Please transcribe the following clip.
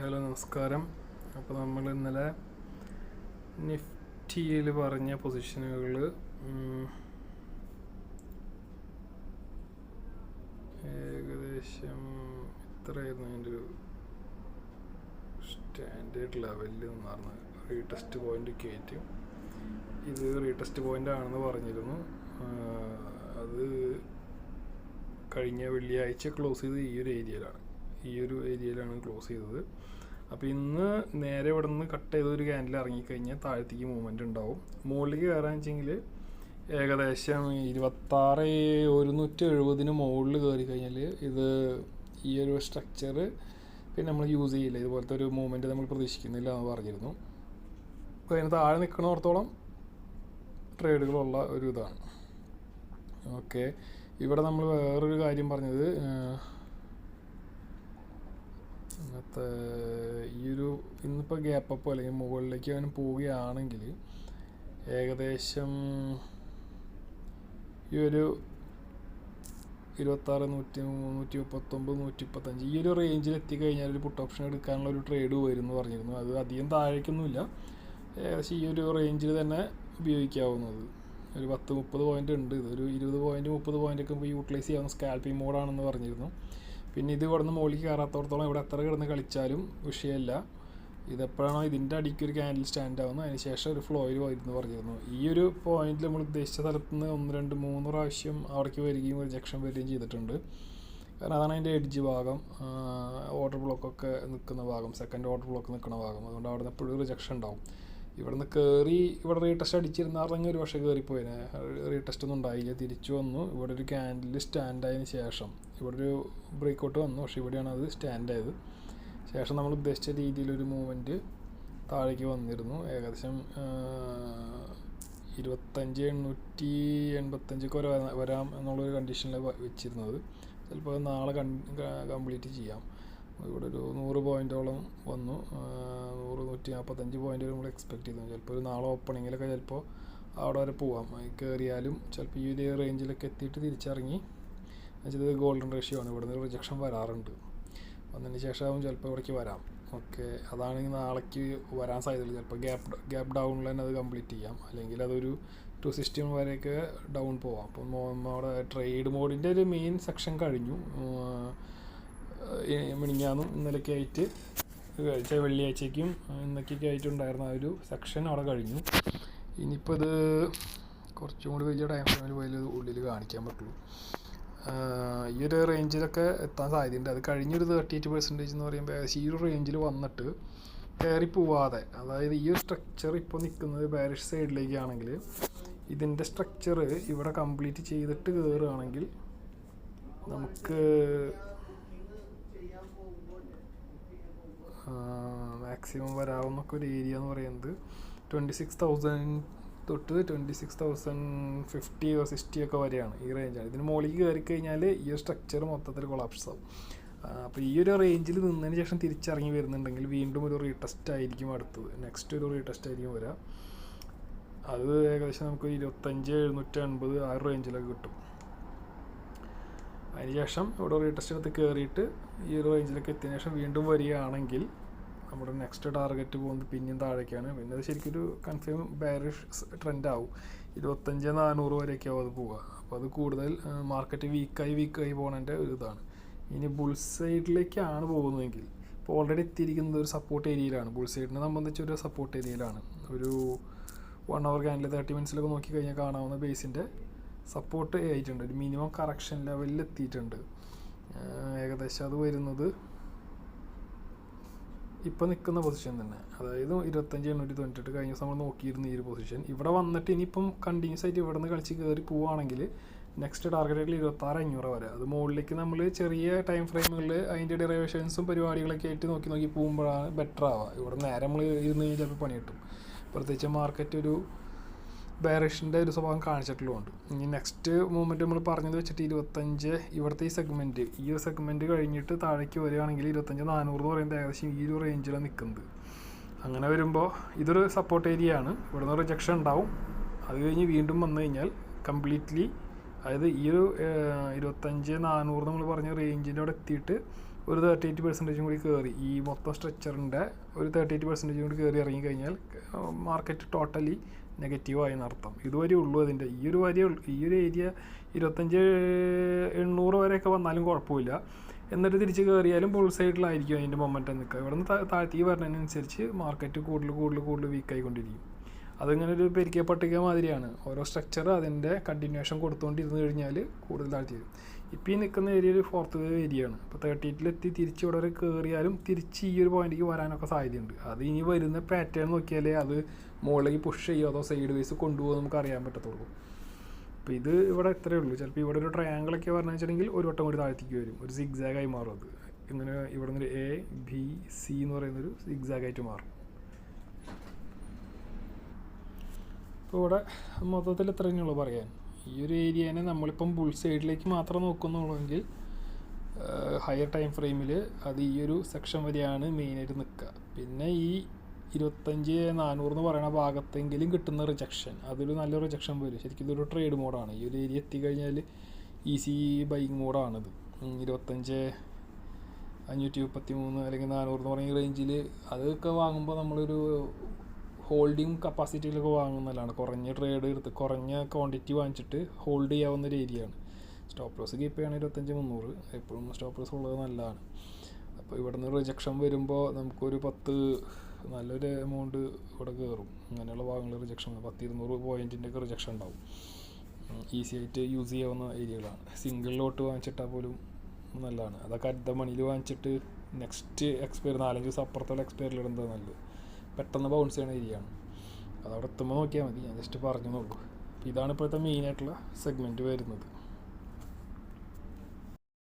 Hello നമസ്കാരം. അപ്പോൾ നമ്മൾ ഇന്നലെ നിഫ്റ്റിയിൽ പറഞ്ഞ പൊസിഷനുകൾ ഏകദേശം ഇത്രയായിരുന്നു അതിൻ്റെ ഒരു സ്റ്റാൻഡേർഡ് ലെവലിൽ നിന്നാണ് റീടെസ്റ്റ് പോയിൻ്റ് കയറ്റി. ഇത് റീടെസ്റ്റ് പോയിൻ്റ് ആണെന്ന് പറഞ്ഞിരുന്നു. അത് കഴിഞ്ഞ വെള്ളിയാഴ്ച ക്ലോസ് ചെയ്ത് ഈ ഒരു ഏരിയയിലാണ് ക്ലോസ് ചെയ്തത്. അപ്പോൾ ഇന്ന് നേരെ ഇവിടെ നിന്ന് കട്ട് ചെയ്ത ഒരു ക്യാൻഡിൽ ഇറങ്ങിക്കഴിഞ്ഞാൽ താഴത്തേക്ക് മൂവ്മെൻറ്റ് ഉണ്ടാവും. മുകളിലേക്ക് കയറാൻ വെച്ചെങ്കിൽ ഏകദേശം 26,170 മുകളിൽ കയറി കഴിഞ്ഞാൽ ഇത് ഈ ഒരു സ്ട്രക്ചർ പിന്നെ നമ്മൾ യൂസ് ചെയ്യില്ല. ഇതുപോലത്തെ ഒരു മൂവ്മെൻറ്റ് നമ്മൾ പ്രതീക്ഷിക്കുന്നില്ല എന്ന് പറഞ്ഞിരുന്നു. അപ്പോൾ അതിന് താഴെ നിൽക്കണോടത്തോളം ട്രേഡുകളുള്ള ഒരു ഇതാണ്. ഓക്കെ, ഇവിടെ നമ്മൾ വേറൊരു കാര്യം പറഞ്ഞത് ഇന്നത്തെ ഇന്നിപ്പോൾ ഗ്യാപ്പ് അപ്പ് അല്ലെങ്കിൽ മുകളിലേക്ക് അവന് പോവുകയാണെങ്കിൽ ഏകദേശം ഈ ഒരു 26, 139, 135 ഈ ഒരു റേഞ്ചിൽ എത്തിക്കഴിഞ്ഞാൽ ഒരു പുട്ട് ഓപ്ഷൻ എടുക്കാനുള്ള ഒരു ട്രേഡ് വരും എന്ന് പറഞ്ഞിരുന്നു. അത് അധികം താഴേക്കൊന്നുമില്ല, ഏകദേശം ഈ ഒരു റേഞ്ചിൽ തന്നെ ഉപയോഗിക്കാവുന്നത്. ഒരു 10-30 പോയിൻ്റ് ഉണ്ട്. ഇതൊരു 20 പോയിൻ്റ് 30 പോയിൻ്റൊക്കെ ഇപ്പോൾ യൂട്ടിലൈസ് ചെയ്യാവുന്ന സ്കാൽപ്പിംഗ് മോഡാണെന്ന് പറഞ്ഞിരുന്നു. പിന്നെ ഇത് ഇവിടെ നിന്ന് മുകളിലേക്ക് കയറാത്തോടത്തോളം ഇവിടെ എത്ര കിടന്ന് കളിച്ചാലും വിഷയമല്ല. ഇതെപ്പോഴാണോ ഇതിൻ്റെ അടിക്ക് ഒരു ക്യാൻഡിൽ സ്റ്റാൻഡ് ആവുന്നത് അതിന് ശേഷം ഒരു ഫ്ലോയിൽ വരുമെന്ന് പറഞ്ഞിരുന്നു. ഈ ഒരു പോയിന്റിൽ നമ്മൾ ഉദ്ദേശിച്ച സ്ഥലത്ത് നിന്ന് 1, 2, 3 പ്രാവശ്യം അവിടേക്ക് വരികയും റിജക്ഷൻ വരികയും ചെയ്തിട്ടുണ്ട്. കാരണം അതാണ് അതിൻ്റെ എഡ്ജ് ഭാഗം, ഓർഡർ ബ്ലോക്കൊക്കെ നിൽക്കുന്ന ഭാഗം, സെക്കൻഡ് ഓർഡർ ബ്ലോക്ക് നിൽക്കുന്ന ഭാഗം. അതുകൊണ്ട് അവിടെ നിന്ന് എപ്പോഴും റിജക്ഷൻ ഉണ്ടാവും. ഇവിടെ നിന്ന് കയറി ഇവിടെ റീടെസ്റ്റ് അടിച്ചിരുന്നാർന്നെങ്കിൽ ഒരു പക്ഷേ കയറിപ്പോയിന്. റീടെസ്റ്റ് ഒന്നും ഉണ്ടായില്ല, തിരിച്ചു വന്നു. ഇവിടെ ഒരു ക്യാൻഡിൽ സ്റ്റാൻഡ് ആയതിനു ശേഷം ഇവിടെ ഒരു ബ്രേക്കൗട്ട് വന്നു, പക്ഷേ ഇവിടെയാണ് അത് സ്റ്റാൻഡ് ആയത്. ശേഷം നമ്മൾ ഉദ്ദേശിച്ച രീതിയിലൊരു മൂവ്മെൻറ്റ് താഴേക്ക് വന്നിരുന്നു. ഏകദേശം 25,885 വരാം എന്നുള്ളൊരു കണ്ടീഷനിൽ വെച്ചിരുന്നത്. ചിലപ്പോൾ നാളെ കംപ്ലീറ്റ് ചെയ്യാം. ഇവിടെ ഒരു 100 പോയിൻറ്റോളം വന്നു. 100-145 പോയിൻ്റ് നമ്മൾ എക്സ്പെക്ട് ചെയ്തു. ചിലപ്പോൾ ഒരു നാളെ ഓപ്പണിങ്ങിലൊക്കെ ചിലപ്പോൾ അവിടെ വരെ പോവാം. കയറിയാലും ചിലപ്പോൾ ഈ ഒരു റേഞ്ചിലൊക്കെ എത്തിയിട്ട് തിരിച്ചിറങ്ങി. എന്നുവെച്ചത് ഗോൾഡൻ റേഷ്യോ ആണ്, ഇവിടെ നിന്ന് റിജക്ഷൻ വരാറുണ്ട്. വന്നതിന് ശേഷമാവും ചിലപ്പോൾ ഇവിടേക്ക് വരാം. ഓക്കെ, അതാണെങ്കിൽ നാളേക്ക് വരാൻ സാധ്യതയുള്ളൂ. ചിലപ്പോൾ ഗ്യാപ്പ് ഡൗണിൽ തന്നെ അത് കംപ്ലീറ്റ് ചെയ്യാം, അല്ലെങ്കിൽ അതൊരു 260 വരെയൊക്കെ ഡൗൺ പോവാം. അപ്പം നമ്മുടെ ട്രേഡ് മോഡിൻ്റെ ഒരു മെയിൻ സെക്ഷൻ കഴിഞ്ഞു. മിനിഞ്ഞാന്നും ഇന്നലെയൊക്കെ ആയിട്ട് വെള്ളിയാഴ്ചയ്ക്കും ഇന്നൊക്കെ ആയിട്ടുണ്ടായിരുന്ന ആ ഒരു സെക്ഷൻ അവിടെ കഴിഞ്ഞു. ഇനിയിപ്പോൾ ഇത് കുറച്ചും കൂടി വലിയ ടൈം ഫ്രെയിമിൽ പോയാൽ ഉള്ളിൽ കാണിക്കാൻ പറ്റുള്ളൂ. ഈ ഒരു റേഞ്ചിലൊക്കെ എത്താൻ സാധ്യതയുണ്ട്. അത് കഴിഞ്ഞൊരു 38% എന്ന് പറയുമ്പോൾ ഏകദേശം ഈ ഒരു റേഞ്ചിൽ വന്നിട്ട് കയറി പോവാതെ, അതായത് ഈ ഒരു സ്ട്രക്ചർ ഇപ്പോൾ നിൽക്കുന്നത് ബാരിഷ് സൈഡിലേക്കാണെങ്കിൽ ഇതിൻ്റെ സ്ട്രക്ചർ ഇവിടെ കംപ്ലീറ്റ് ചെയ്തിട്ട് കയറുകയാണെങ്കിൽ നമുക്ക് മാക്സിമം വരാവുന്നൊക്കെ ഒരു ഏരിയ എന്ന് പറയുന്നത് 26,000 തൊട്ട് 26,050 or 60 ഒക്കെ വരെയാണ്. ഈ റേഞ്ചാണ്. ഇതിന് മുകളിലേക്ക് കയറി കഴിഞ്ഞാൽ ഈ ഒരു സ്ട്രക്ചർ മൊത്തത്തിൽ കൊളാപ്സ് ആവും. അപ്പോൾ ഈ ഒരു റേഞ്ചിൽ നിന്നതിന് ശേഷം തിരിച്ചിറങ്ങി വരുന്നുണ്ടെങ്കിൽ വീണ്ടും ഒരു റീടെസ്റ്റ് ആയിരിക്കും അടുത്തത്. നെക്സ്റ്റ് ഒരു റീടെസ്റ്റ് ആയിരിക്കും വരിക. അത് ഏകദേശം നമുക്ക് 25,780 ആ റേഞ്ചിലൊക്കെ കിട്ടും. അതിനുശേഷം ഇവിടെ റീടെസ്റ്റ് എടുത്ത് കയറിയിട്ട് ഈ ഒരു റേഞ്ചിലൊക്കെ എത്തിയതിനു ശേഷം വീണ്ടും വരികയാണെങ്കിൽ നമ്മുടെ നെക്സ്റ്റ് ടാർഗറ്റ് പോകുന്നത് പിന്നെയും താഴേക്കാണ്. പിന്നെ അത് ശരിക്കും ഒരു കൺഫേം ബാരിഷ് ട്രെൻഡ് ആവും. 25,400 വരെയൊക്കെ ആവും അത് പോവുക. അപ്പോൾ അത് കൂടുതൽ മാർക്കറ്റ് വീക്കായി പോകുന്നതിൻ്റെ ഒരു ഇതാണ്. ഇനി ബുൾ സൈഡിലേക്കാണ് പോകുന്നതെങ്കിൽ ഇപ്പോൾ ഓൾറെഡി എത്തിയിരിക്കുന്നത് ഒരു സപ്പോർട്ട് ഏരിയയിലാണ്. ബുൾ സൈഡിനെ സംബന്ധിച്ചൊരു സപ്പോർട്ട് ഏരിയയിലാണ്. ഒരു 1 hour ക്യാൻഡിൽ 30 മിനിറ്റ്സിലൊക്കെ നോക്കിക്കഴിഞ്ഞാൽ കാണാവുന്ന ബേസിൻ്റെ സപ്പോർട്ട് ആയിട്ടുണ്ട്. ഒരു മിനിമം കറക്ഷൻ ലെവലിൽ എത്തിയിട്ടുണ്ട്. ഏകദേശം അത് വരുന്നത് ഇപ്പോൾ നിൽക്കുന്ന പൊസിഷൻ തന്നെ, അതായത് 25,898 കഴിഞ്ഞ ദിവസം നമ്മൾ നോക്കിയിരുന്ന ഈ ഒരു പൊസിഷൻ ഇവിടെ വന്നിട്ട് ഇനിയിപ്പം കണ്ടിന്യൂസ് ആയിട്ട് ഇവിടെ നിന്ന് കളിച്ച് കയറി പോവുകയാണെങ്കിൽ നെക്സ്റ്റ് ടാർഗറ്റിൽ 26,500 വരെ. അത് മുകളിലേക്ക് നമ്മൾ ചെറിയ ടൈം ഫ്രെയിമുകളിൽ അതിൻ്റെ ഡെറിവേഷൻസും പരിപാടികളൊക്കെ ആയിട്ട് നോക്കി പോകുമ്പോഴാണ് ബെറ്റർ ആവുക. ഇവിടെ നേരെ നമ്മൾ ഇരുന്ന് കഴിഞ്ഞാൽ ചിലപ്പോൾ പണി കിട്ടും. പ്രത്യേകിച്ച് മാർക്കറ്റ് ഒരു ബെയറിഷിൻ്റെ ഒരു സ്വഭാവം കാണിച്ചിട്ടുള്ളതുകൊണ്ട്. ഇനി നെക്സ്റ്റ് മൂവ്മെൻറ്റ് നമ്മൾ പറഞ്ഞത് വെച്ചിട്ട് 25 ഇവിടുത്തെ ഈ ഒരു സെഗ്മെൻറ്റ് കഴിഞ്ഞിട്ട് താഴേക്ക് വരികയാണെങ്കിൽ 25,400 എന്ന് പറയുന്നത് ഏകദേശം ഈ ഒരു റേഞ്ചിലാണ് നിൽക്കുന്നത്. അങ്ങനെ വരുമ്പോൾ ഇതൊരു സപ്പോർട്ട് ഏരിയ ആണ്. ഇവിടെ നിന്ന് റിജക്ഷൻ ഉണ്ടാവും. അത് കഴിഞ്ഞ് വീണ്ടും വന്നു കഴിഞ്ഞാൽ കംപ്ലീറ്റ്ലി അതായത് ഈ ഒരു 25,400 നമ്മൾ പറഞ്ഞ റേഞ്ചിൻ്റെ അവിടെ എത്തിയിട്ട് ഒരു 38% കൂടി കയറി, ഈ മൊത്തം സ്ട്രക്ചറിൻ്റെ ഒരു 38% കൂടി കയറി ഇറങ്ങിക്കഴിഞ്ഞാൽ മാർക്കറ്റ് ടോട്ടലി നെഗറ്റീവായി എന്നർത്ഥം. ഇതുവരെ ഉള്ളൂ അതിൻ്റെ ഈ ഒരു ഏരിയ 25,800 വരെയൊക്കെ വന്നാലും കുഴപ്പമില്ല. എന്നിട്ട് തിരിച്ച് കയറിയാലും ബുൾ സൈഡിലായിരിക്കും അതിൻ്റെ മൊമെൻറ്റം നിൽക്കുക. ഇവിടെ നിന്ന് താഴ്ത്തി വരുന്നതിനനുസരിച്ച് മാർക്കറ്റ് കൂടുതൽ വീക്കായിക്കൊണ്ടിരിക്കും. അതിങ്ങനെ ഒരു പെരിക്കൽ പട്ടിക മാതിരിയാണ്. ഓരോ സ്ട്രക്ചർ അതിൻ്റെ കണ്ടിന്യൂഷൻ കൊടുത്തുകൊണ്ടിരുന്ന് കഴിഞ്ഞാൽ കൂടുതൽ താഴ്ത്തി വരും. ഇപ്പോൾ ഈ നിൽക്കുന്ന ഏരിയ ഒരു 4th ഏരിയയാണ്. ഇപ്പോൾ 38 തിരിച്ച് ഇവിടെ വരെ കയറിയാലും തിരിച്ച് ഈ ഒരു പോയിന്റിലേക്ക് വരാനൊക്കെ സാധ്യതയുണ്ട്. അത് ഇനി വരുന്ന പാറ്റേൺ നോക്കിയാലേ അത് മുകളിലേക്ക് പുഷ് ചെയ്യുമോ അതോ സൈഡ് വൈസ് കൊണ്ടുപോകുമോ നമുക്ക് അറിയാൻ പറ്റത്തുള്ളൂ. അപ്പോൾ ഇത് ഇവിടെ ഇത്രയേ ഉള്ളൂ. ചിലപ്പോൾ ഇവിടെ ഒരു ട്രയാങ്കിളൊക്കെ പറഞ്ഞു വെച്ചിട്ടുണ്ടെങ്കിൽ ഒരു വട്ടം കൂടി താഴ്ത്തിക്ക് വരും, ഒരു സിഗ്സാഗായി മാറും. അത് ഇങ്ങനെ ഇവിടെ നിന്ന് ABC എന്ന് പറയുന്നൊരു സിഗ്സാഗായിട്ട് മാറും. അപ്പോൾ ഇവിടെ മൊത്തത്തിൽ ഇത്ര തന്നെയുള്ളൂ പറയാൻ. ഈ ഒരു ഏരിയനെ നമ്മളിപ്പം ബുൾ സൈഡിലേക്ക് മാത്രം നോക്കുന്നുള്ളെങ്കിൽ ഹയർ ടൈം ഫ്രെയിമിൽ അത് ഈ ഒരു സെക്ഷൻ വരെയാണ് മെയിനായിട്ട് നിൽക്കുക. പിന്നെ ഈ 25,400 എന്ന് പറയുന്ന ഭാഗത്തെങ്കിലും കിട്ടുന്ന റിജക്ഷൻ, അതൊരു നല്ല റിജക്ഷൻ വരും. ശരിക്കും ഇതൊരു ട്രേഡ് മോഡാണ്. ഈ ഒരു ഏരിയ എത്തിക്കഴിഞ്ഞാൽ ഈസി ബൈയിങ് മോഡാണിത്. 25,533 അല്ലെങ്കിൽ 400 എന്ന് പറയുന്ന റേഞ്ചിൽ അതൊക്കെ വാങ്ങുമ്പോൾ നമ്മളൊരു ഹോൾഡിങ് കപ്പാസിറ്റിയിലൊക്കെ വാങ്ങുന്നതാണ്. കുറഞ്ഞ ട്രേഡ് എടുത്ത് കുറഞ്ഞ ക്വാണ്ടിറ്റി വാങ്ങിച്ചിട്ട് ഹോൾഡ് ചെയ്യാവുന്ന ഒരു ഏരിയയാണ്. സ്റ്റോപ്പ് ലോസ് കീപ്പ് ചെയ്യുകയാണെങ്കിൽ 25,300 എപ്പോഴും സ്റ്റോപ്പ് ലോസ് ഉള്ളത് നല്ലതാണ്. അപ്പോൾ ഇവിടെ നിന്ന് റിജക്ഷൻ വരുമ്പോൾ നമുക്കൊരു 10 നല്ലൊരു എമൗണ്ട് ഇവിടെ കയറും. അങ്ങനെയുള്ള ഭാഗങ്ങളിൽ റിജക്ഷൻ 100-200 പോയിൻറ്റിൻ്റെയൊക്കെ റിജക്ഷൻ ഉണ്ടാവും. ഈസി ആയിട്ട് യൂസ് ചെയ്യാവുന്ന ഏരിയകളാണ്. സിംഗിൾ ലോട്ട് വാങ്ങിച്ചിട്ടാൽ പോലും നല്ലതാണ്. അതൊക്കെ അടുത്ത മണിയിൽ വാങ്ങിച്ചിട്ട് നെക്സ്റ്റ് എക്സ്പയർ 4-5 ദിവസം അപ്പുറത്തുള്ള എക്സ്പയറിൽ ഇടുന്നത് നല്ലത്. പെട്ടെന്ന് ബൗൺസ് ചെയ്യുന്ന ഏരിയയാണ്. അതവിടെ എത്തുമ്പോൾ നോക്കിയാൽ മതി. ഞാൻ ജസ്റ്റ് പറഞ്ഞെന്നുള്ളൂ. ഇതാണ് ഇപ്പോഴത്തെ മെയിനായിട്ടുള്ള സെഗ്മെൻറ്റ് വരുന്നത്.